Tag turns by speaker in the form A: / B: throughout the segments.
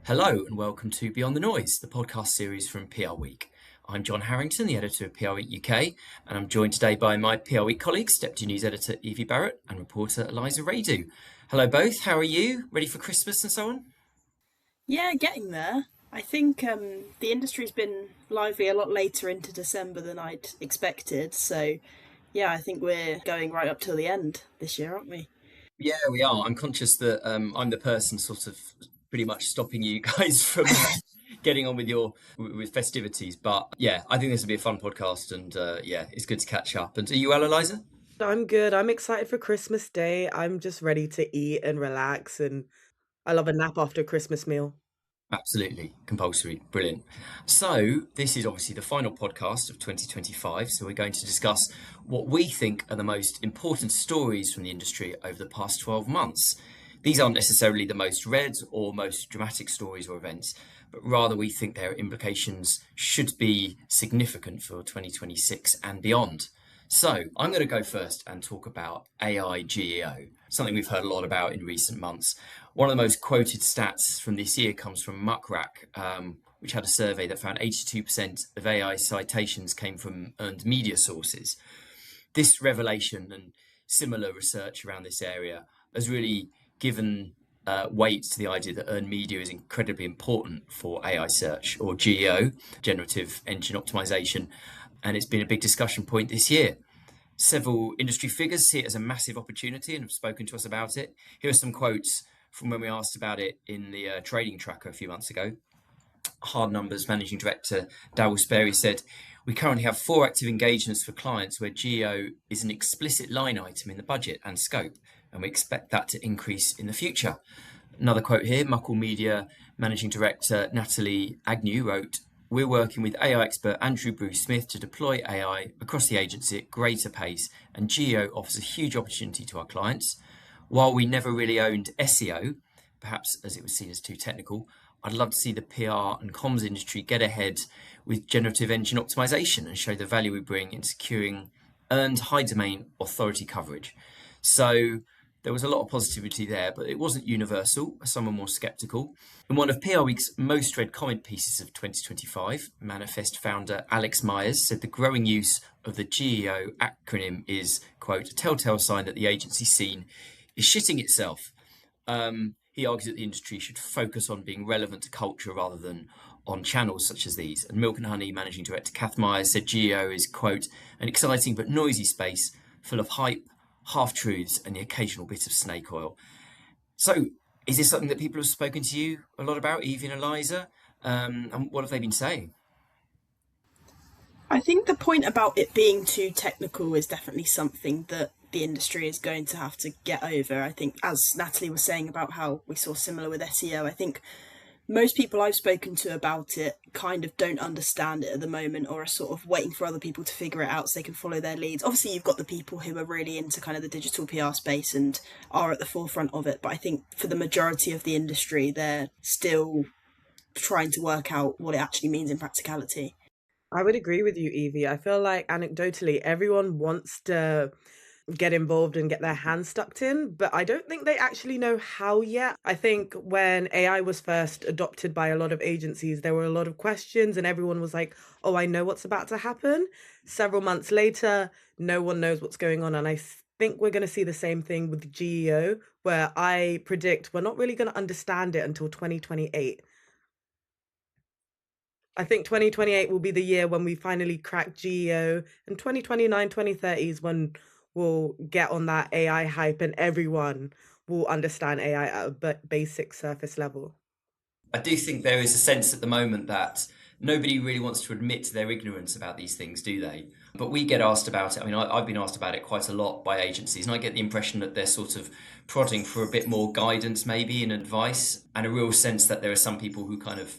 A: Hello and welcome to Beyond the Noise, the podcast series from PRWeek. I'm John Harrington, the editor of PRWeek UK, and I'm joined today by my PRWeek colleagues, Deputy News Editor Evie Barrett and reporter Eliza Wiredu. Hello both, how are you? Ready for Christmas and so on?
B: Yeah, getting there. I think the industry's been lively a lot later into December than I'd expected. So, yeah, I think we're going right up till the end this year, aren't we?
A: Yeah, we are. I'm conscious that I'm the person sort of pretty much stopping you guys from getting on with with festivities. But yeah, I think this will be a fun podcast, and yeah, it's good to catch up. And are you well, Eliza?
C: I'm good. I'm excited for Christmas Day. I'm just ready to eat and relax, and I love a nap after a Christmas meal.
A: Absolutely. Compulsory. Brilliant. So, this is obviously the final podcast of 2025. So, we're going to discuss what we think are the most important stories from the industry over the past 12 months. These aren't necessarily the most read or most dramatic stories or events, but rather we think their implications should be significant for 2026 and beyond. So, I'm going to go first and talk about AI GEO, something we've heard a lot about in recent months. One of the most quoted stats from this year comes from Muckrack, which had a survey that found 82% of AI citations came from earned media sources. This revelation and similar research around this area has really given weight to the idea that earned media is incredibly important for AI search, or GEO, generative engine optimization, and it's been a big discussion point this year. Several industry figures see it as a massive opportunity and have spoken to us about it. Here are some quotes from when we asked about it in the trading tracker a few months ago. Hard Numbers Managing Director Darryl Sperry said, "We currently have 4 active engagements for clients where GEO is an explicit line item in the budget and scope, and we expect that to increase in the future." Another quote here, Muckle Media Managing Director Natalie Agnew wrote, "We're working with AI expert Andrew Bruce Smith to deploy AI across the agency at greater pace, and GEO offers a huge opportunity to our clients. While we never really owned SEO, perhaps as it was seen as too technical, I'd love to see the PR and comms industry get ahead with generative engine optimization and show the value we bring in securing earned high domain authority coverage." So there was a lot of positivity there, but it wasn't universal. Some were more sceptical. In one of PRWeek's most read comment pieces of 2025, Manifest founder Alex Myers said the growing use of the GEO acronym is, quote, "a telltale sign that the agency scene is shitting itself." He argues that the industry should focus on being relevant to culture rather than on channels such as these. And Milk and Honey Managing Director Kath Myers said GEO is, quote, "an exciting but noisy space full of hype, half-truths and the occasional bit of snake oil." So is this something that people have spoken to you a lot about, Evie and Eliza? And what have they been saying?
B: I think the point about it being too technical is definitely something that the industry is going to have to get over. I think, as Natalie was saying about how we saw similar with SEO, I think most people I've spoken to about it kind of don't understand it at the moment, or are sort of waiting for other people to figure it out so they can follow their leads. Obviously, you've got the people who are really into kind of the digital PR space and are at the forefront of it. But I think for the majority of the industry, they're still trying to work out what it actually means in practicality.
C: I would agree with you, Evie. I feel like anecdotally, everyone wants to get involved and get their hands stuck in, but I don't think they actually know how yet. I think when AI was first adopted by a lot of agencies, there were a lot of questions and everyone was like, oh, I know what's about to happen. Several months later, no one knows what's going on. And I think we're going to see the same thing with GEO, where I predict we're not really going to understand it until 2028. I think 2028 will be the year when we finally crack GEO, and 2029, 2030 is when we'll get on that AI hype and everyone will understand AI at a basic surface level.
A: I do think there is a sense at the moment that nobody really wants to admit their ignorance about these things, do they? But we get asked about it. I mean, I've been asked about it quite a lot by agencies, and I get the impression that they're sort of prodding for a bit more guidance, maybe, and advice, and a real sense that there are some people who kind of,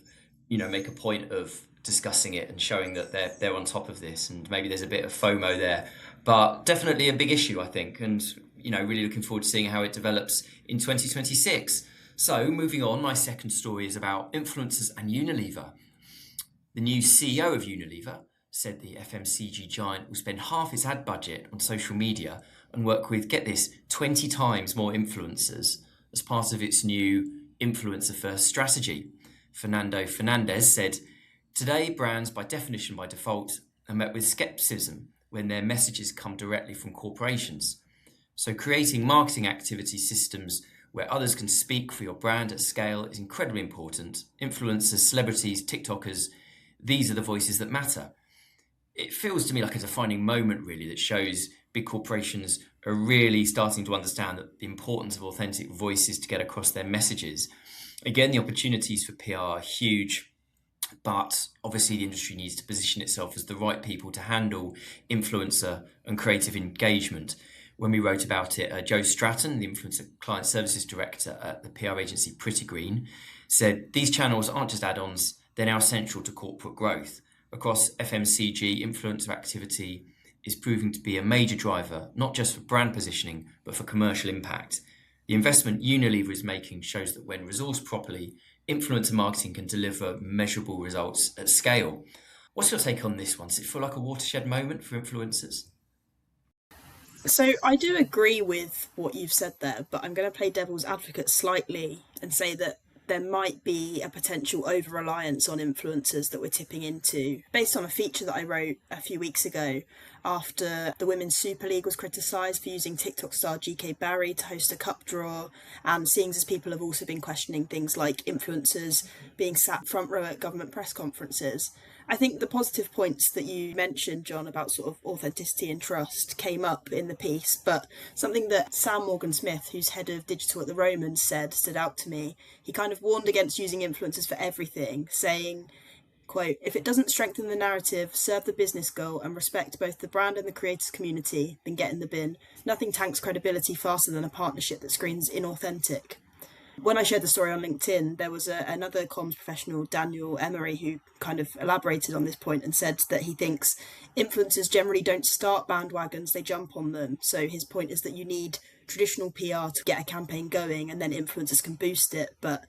A: make a point of discussing it and showing that they're on top of this, and maybe there's a bit of FOMO there. But definitely a big issue, I think, and really looking forward to seeing how it develops in 2026. So moving on, my second story is about influencers and Unilever. The new CEO of Unilever said the FMCG giant will spend half its ad budget on social media and work with, get this, 20 times more influencers as part of its new influencer first strategy. Fernando Fernandez, said, "Today, brands, by definition, by default, are met with skepticism when their messages come directly from corporations. So creating marketing activity systems where others can speak for your brand at scale is incredibly important. Influencers, celebrities, TikTokers, these are the voices that matter." It feels to me like a defining moment, really, that shows big corporations are really starting to understand that the importance of authentic voices to get across their messages. Again, the opportunities for PR are huge, but obviously the industry needs to position itself as the right people to handle influencer and creative engagement. When we wrote about it, Joe Stratton, the influencer client services director at the PR agency Pretty Green, said these channels aren't just add-ons, they're now essential to corporate growth. Across FMCG, influencer activity is proving to be a major driver, not just for brand positioning, but for commercial impact. The investment Unilever is making shows that when resourced properly, influencer marketing can deliver measurable results at scale. What's your take on this one? Does it feel like a watershed moment for influencers?
B: So I do agree with what you've said there, but I'm going to play devil's advocate slightly and say that there might be a potential over-reliance on influencers that we're tipping into, based on a feature that I wrote a few weeks ago after the Women's Super League was criticised for using TikTok star GK Barry to host a cup draw, and seeing as people have also been questioning things like influencers being sat front row at government press conferences. I think the positive points that you mentioned, John, about sort of authenticity and trust came up in the piece, but something that Sam Morgan-Smith, who's head of digital at the Romans, said stood out to me. He kind of warned against using influencers for everything, saying, quote, "If it doesn't strengthen the narrative, serve the business goal, and respect both the brand and the creators community, then get in the bin. Nothing tanks credibility faster than a partnership that screams inauthentic." When I shared the story on LinkedIn, there was another comms professional, Daniel Emery, who kind of elaborated on this point and said that he thinks influencers generally don't start bandwagons, they jump on them. So his point is that you need traditional PR to get a campaign going, and then influencers can boost it, but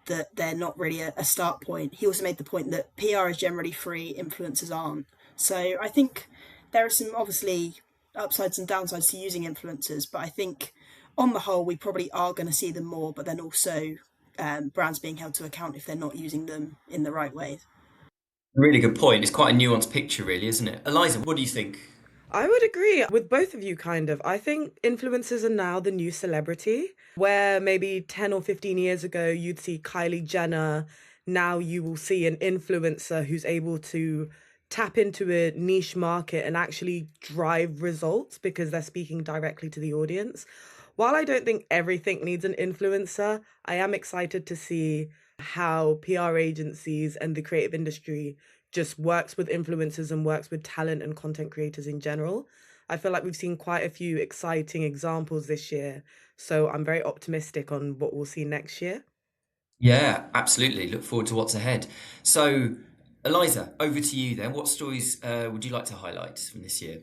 B: that they're not really a start point. He also made the point that PR is generally free, influencers aren't. So I think there are some obviously upsides and downsides to using influencers, but I think on the whole, we probably are going to see them more, but then also brands being held to account if they're not using them in the right ways.
A: Really good point. It's quite a nuanced picture, really, isn't it? Eliza, what do you think?
C: I would agree with both of you, kind of. I think influencers are now the new celebrity, where maybe 10 or 15 years ago, you'd see Kylie Jenner. Now you will see an influencer who's able to tap into a niche market and actually drive results because they're speaking directly to the audience. While I don't think everything needs an influencer, I am excited to see how PR agencies and the creative industry just works with influencers and works with talent and content creators in general. I feel like we've seen quite a few exciting examples this year, so I'm very optimistic on what we'll see next year.
A: Yeah, absolutely. Look forward to what's ahead. So, Eliza, over to you then. What stories would you like to highlight from this year?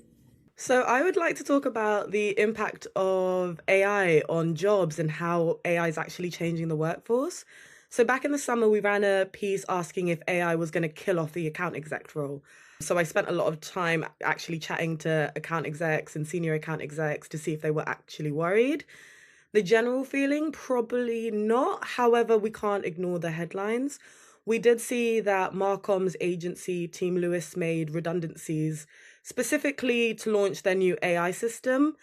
C: So, I would like to talk about the impact of AI on jobs and how AI is actually changing the workforce. So, back in the summer, we ran a piece asking if AI was going to kill off the account exec role. So, I spent a lot of time actually chatting to account execs and senior account execs to see if they were actually worried. The general feeling, probably not. However, we can't ignore the headlines. We did see that Marcom's agency, Team Lewis, made redundancies specifically to launch their new AI system.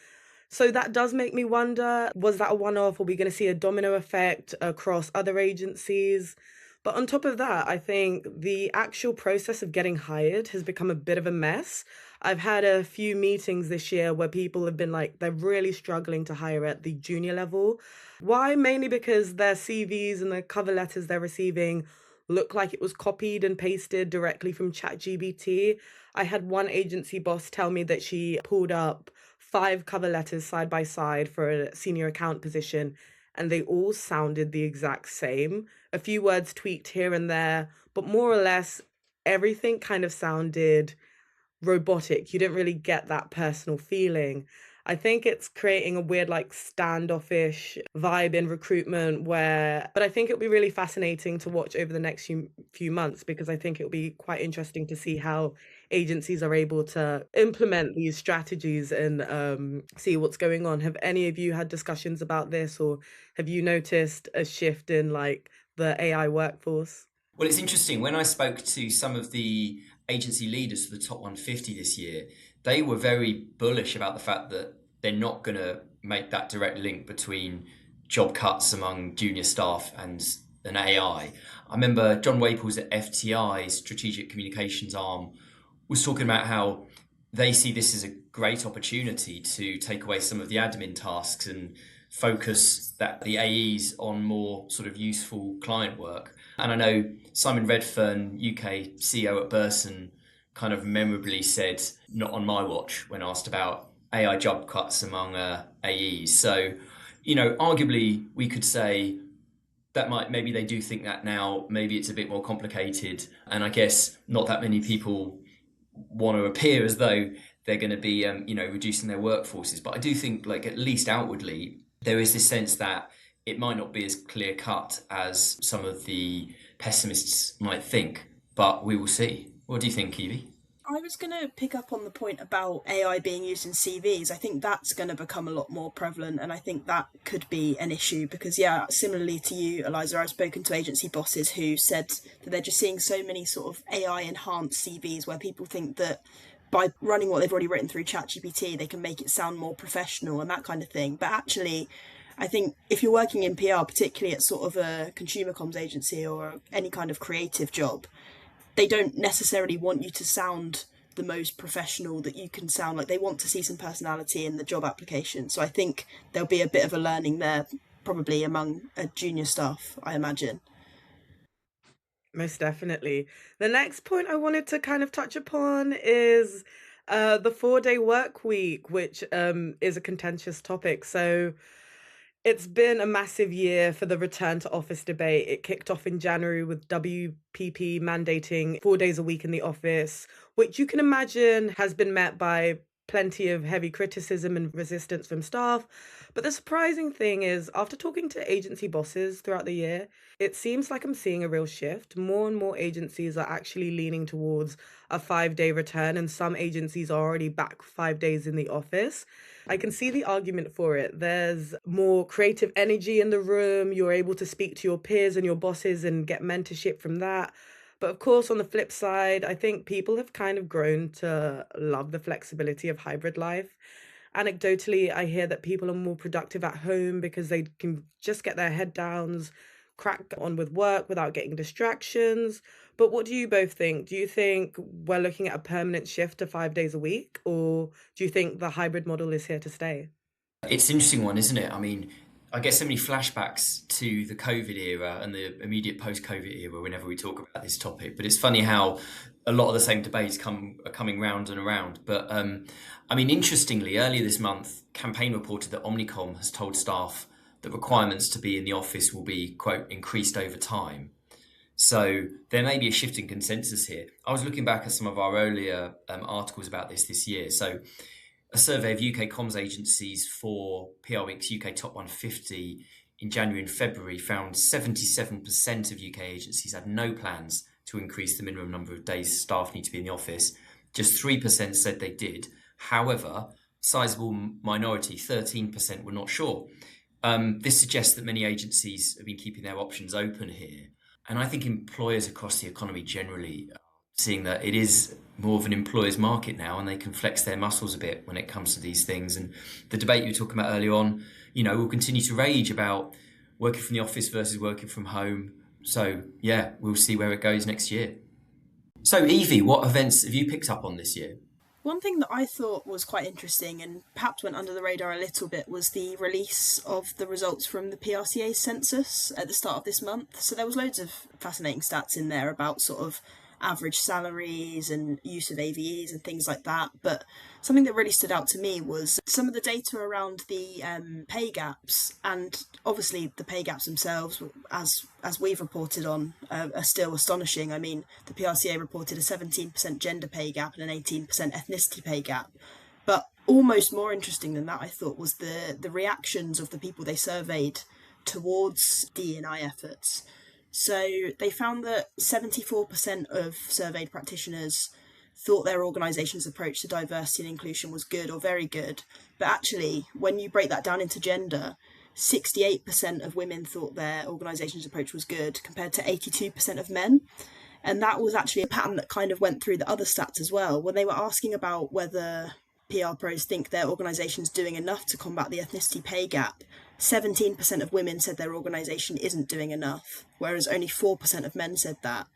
C: So that does make me wonder, was that a one-off? Are we going to see a domino effect across other agencies? But on top of that, I think the actual process of getting hired has become a bit of a mess. I've had a few meetings this year where people have been like, they're really struggling to hire at the junior level. Why? Mainly because their CVs and the cover letters they're receiving look like it was copied and pasted directly from ChatGPT. I had one agency boss tell me that she pulled up 5 cover letters side by side for a senior account position, and they all sounded the exact same. A few words tweaked here and there, but more or less everything kind of sounded robotic. You didn't really get that personal feeling. I think it's creating a weird, like, standoffish vibe in recruitment but I think it'll be really fascinating to watch over the next few months, because I think it'll be quite interesting to see how agencies are able to implement these strategies and see what's going on. Have any of you had discussions about this, or have you noticed a shift in like the AI workforce?
A: Well, it's interesting. When I spoke to some of the agency leaders for the top 150 this year, they were very bullish about the fact that they're not going to make that direct link between job cuts among junior staff and an AI. I remember John Waples at FTI's strategic communications arm was talking about how they see this as a great opportunity to take away some of the admin tasks and focus the AEs on more sort of useful client work. And I know Simon Redfern, UK CEO at Burson, kind of memorably said, "Not on my watch," when asked about AI job cuts among AEs. So, arguably we could say that maybe they do think that now. Maybe it's a bit more complicated, and I guess not that many people want to appear as though they're going to be, reducing their workforces. But I do think, like, at least outwardly, there is this sense that it might not be as clear cut as some of the pessimists might think, but we will see. What do you think, Evie?
B: I was going to pick up on the point about AI being used in CVs. I think that's going to become a lot more prevalent, and I think that could be an issue because, similarly to you, Eliza, I've spoken to agency bosses who said that they're just seeing so many sort of AI-enhanced CVs where people think that by running what they've already written through ChatGPT, they can make it sound more professional and that kind of thing. But actually, I think if you're working in PR, particularly at sort of a consumer comms agency or any kind of creative job, they don't necessarily want you to sound the most professional that you can sound. Like, they want to see some personality in the job application. So I think there'll be a bit of a learning there, probably among junior staff, I imagine.
C: Most definitely. The next point I wanted to kind of touch upon is the 4-day work week, which is a contentious topic. So it's been a massive year for the return to office debate. It kicked off in January with WPP mandating 4 days a week in the office, which you can imagine has been met by plenty of heavy criticism and resistance from staff. But the surprising thing is, after talking to agency bosses throughout the year, it seems like I'm seeing a real shift. More and more agencies are actually leaning towards a 5-day return, and some agencies are already back 5 days in the office. I can see the argument for it. There's more creative energy in the room. You're able to speak to your peers and your bosses and get mentorship from that. But of course, on the flip side, I think people have kind of grown to love the flexibility of hybrid life. Anecdotally, I hear that people are more productive at home because they can just get their head downs, crack on with work without getting distractions. But what do you both think? Do you think we're looking at a permanent shift to 5 days a week, or do you think the hybrid model is here to stay?
A: It's an interesting one, isn't it? I mean, I get so many flashbacks to the COVID era and the immediate post-COVID era whenever we talk about this topic. But it's funny how a lot of the same debates are coming round and around. But interestingly, earlier this month, Campaign reported that Omnicom has told staff that requirements to be in the office will be, quote, increased over time. So there may be a shift in consensus here. I was looking back at some of our earlier articles about this year. So a survey of UK comms agencies for PRWeek's UK Top 150 in January and February found 77% of UK agencies had no plans to increase the minimum number of days staff need to be in the office. Just 3% said they did. However, sizable minority, 13%, were not sure. This suggests that many agencies have been keeping their options open here. And I think employers across the economy generally are seeing that it is more of an employer's market now, and they can flex their muscles a bit when it comes to these things. And the debate you were talking about earlier on, will continue to rage about working from the office versus working from home. So, we'll see where it goes next year. So, Evie, what events have you picked up on this year?
B: One thing that I thought was quite interesting and perhaps went under the radar a little bit was the release of the results from the PRCA census at the start of this month. So there was loads of fascinating stats in there about sort of average salaries and use of AVEs and things like that. But something that really stood out to me was some of the data around the pay gaps, and obviously the pay gaps themselves, as we've reported on, are still astonishing. I mean, the PRCA reported a 17% gender pay gap and an 18% ethnicity pay gap. But almost more interesting than that, I thought, was the reactions of the people they surveyed towards D&I efforts. So they found that 74% of surveyed practitioners thought their organisation's approach to diversity and inclusion was good or very good. But actually, when you break that down into gender, 68% of women thought their organisation's approach was good, compared to 82% of men. And that was actually a pattern that kind of went through the other stats as well. When they were asking about whether PR pros think their organisation's doing enough to combat the ethnicity pay gap, 17% of women said their organisation isn't doing enough, whereas only 4% of men said that.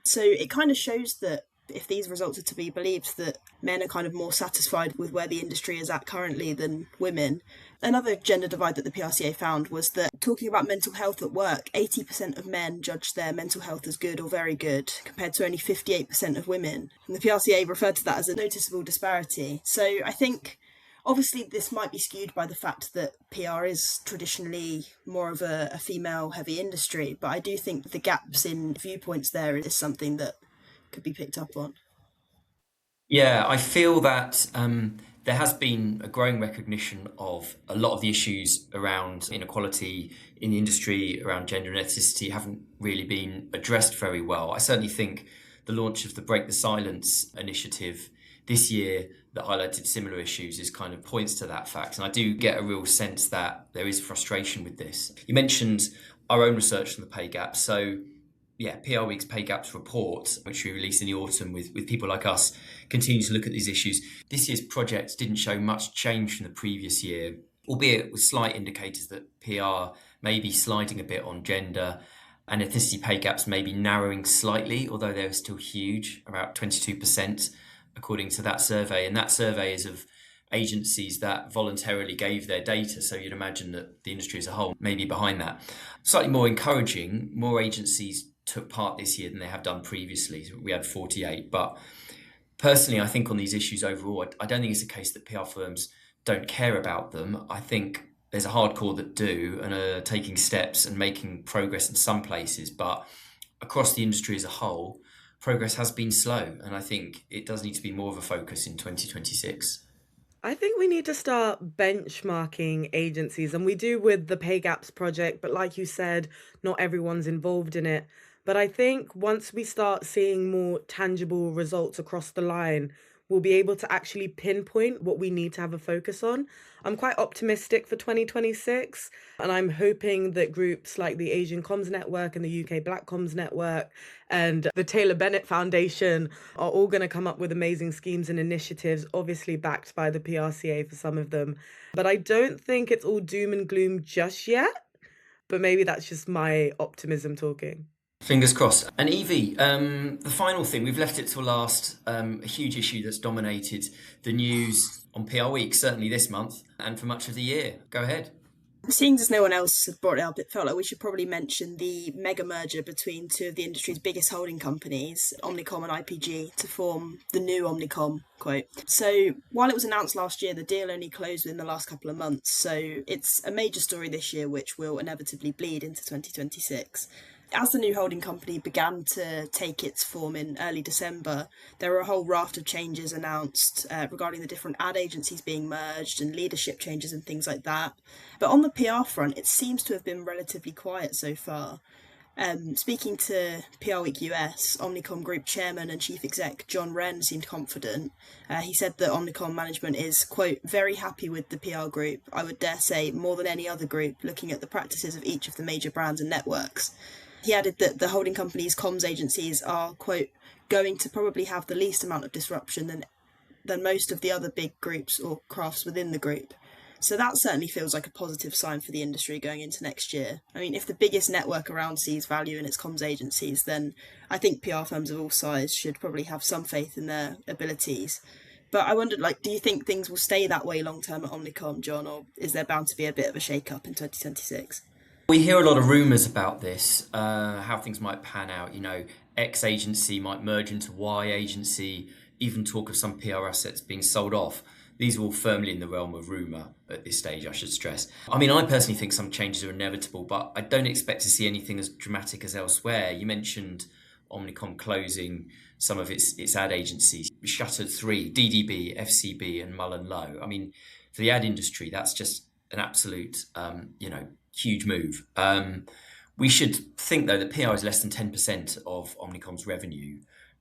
B: So it kind of shows that if these results are to be believed, that men are kind of more satisfied with where the industry is at currently than women. Another gender divide that the PRCA found was that, talking about mental health at work, 80% of men judged their mental health as good or very good, compared to only 58% of women. And the PRCA referred to that as a noticeable disparity. So I think, obviously, this might be skewed by the fact that PR is traditionally more of a female-heavy industry, but I do think the gaps in viewpoints there is something that could be picked up on.
A: Yeah, I feel that there has been a growing recognition of a lot of the issues around inequality in the industry, around gender and ethnicity, haven't really been addressed very well. I certainly think the launch of the Break the Silence initiative this year that highlighted similar issues is kind of points to that fact. And I do get a real sense that there is frustration with this. You mentioned our own research on the pay gap. So yeah, PRWeek's Pay Gaps report, which we released in the autumn with people like us, continue to look at these issues. This year's project didn't show much change from the previous year, albeit with slight indicators that PR may be sliding a bit on gender, and ethnicity pay gaps may be narrowing slightly, although they're still huge, about 22%, according to that survey. And that survey is of agencies that voluntarily gave their data, so you'd imagine that the industry as a whole may be behind that. Slightly more encouraging, more agencies took part this year than they have done previously. We had 48, but personally, I think on these issues overall, I don't think it's a case that PR firms don't care about them. I think there's a hardcore that do and are taking steps and making progress in some places, but across the industry as a whole, progress has been slow, and I think it does need to be more of a focus in 2026.
C: I think we need to start benchmarking agencies, and we do with the Pay Gaps project, but like you said, not everyone's involved in it. But I think once we start seeing more tangible results across the line, we'll be able to actually pinpoint what we need to have a focus on. I'm quite optimistic for 2026, and I'm hoping that groups like the Asian Comms Network and the UK Black Comms Network and the Taylor Bennett Foundation are all going to come up with amazing schemes and initiatives, obviously backed by the PRCA for some of them. But I don't think it's all doom and gloom just yet, but maybe that's just my optimism talking.
A: Fingers crossed. And Evie, the final thing, we've left it till last, a huge issue that's dominated the news on PR Week, certainly this month, and for much of the year. Go ahead.
B: Seeing as no one else has brought it up, it felt like we should probably mention the mega merger between two of the industry's biggest holding companies, Omnicom and IPG, to form the new Omnicom, quote. So while it was announced last year, the deal only closed within the last couple of months. So it's a major story this year, which will inevitably bleed into 2026. As the new holding company began to take its form in early December, there were a whole raft of changes announced regarding the different ad agencies being merged and leadership changes and things like that. But on the PR front, it seems to have been relatively quiet so far. Speaking to PRWeek US, Omnicom Group Chairman and Chief Exec John Wren seemed confident. He said that Omnicom management is, quote, very happy with the PR group, I would dare say more than any other group, looking at the practices of each of the major brands and networks. He added that the holding company's comms agencies are, quote, going to probably have the least amount of disruption than most of the other big groups or crafts within the group. So that certainly feels like a positive sign for the industry going into next year. I mean, if the biggest network around sees value in its comms agencies, then I think PR firms of all sizes should probably have some faith in their abilities. But I wondered, do you think things will stay that way long term at Omnicom, John, or is there bound to be a bit of a shake-up in 2026?
A: We hear a lot of rumours about this, how things might pan out. X agency might merge into Y agency, even talk of some PR assets being sold off. These are all firmly in the realm of rumour at this stage, I should stress. I mean, I personally think some changes are inevitable, but I don't expect to see anything as dramatic as elsewhere. You mentioned Omnicom closing some of its ad agencies. We shuttered 3, DDB, FCB and Mullen Lowe. I mean, for the ad industry, that's just an absolute, huge move. We should think, though, that PR is less than 10% of Omnicom's revenue.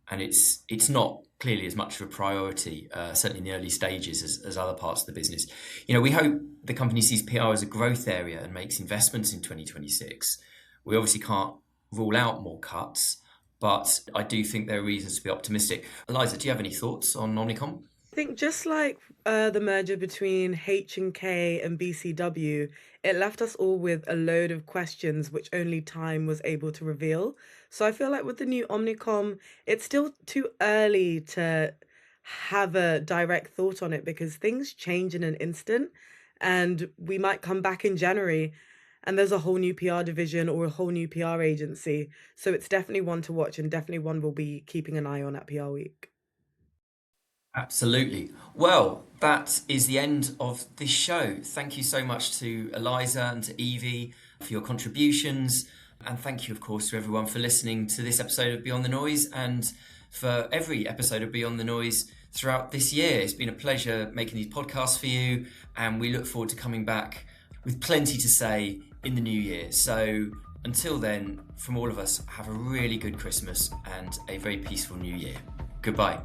A: and it's not clearly as much of a priority, certainly in the early stages as other parts of the business. We hope the company sees PR as a growth area and makes investments in 2026. We obviously can't rule out more cuts, but I do think there are reasons to be optimistic. Eliza, do you have any thoughts on Omnicom?
C: I think just like the merger between H&K and BCW, it left us all with a load of questions which only time was able to reveal. So I feel like with the new Omnicom, it's still too early to have a direct thought on it because things change in an instant, and we might come back in January and there's a whole new PR division or a whole new PR agency. So it's definitely one to watch and definitely one we'll be keeping an eye on at PR Week.
A: Absolutely. Well, that is the end of this show. Thank you so much to Eliza and to Evie for your contributions. And thank you, of course, to everyone for listening to this episode of Beyond the Noise and for every episode of Beyond the Noise throughout this year. It's been a pleasure making these podcasts for you, and we look forward to coming back with plenty to say in the new year. So until then, from all of us, have a really good Christmas and a very peaceful new year. Goodbye.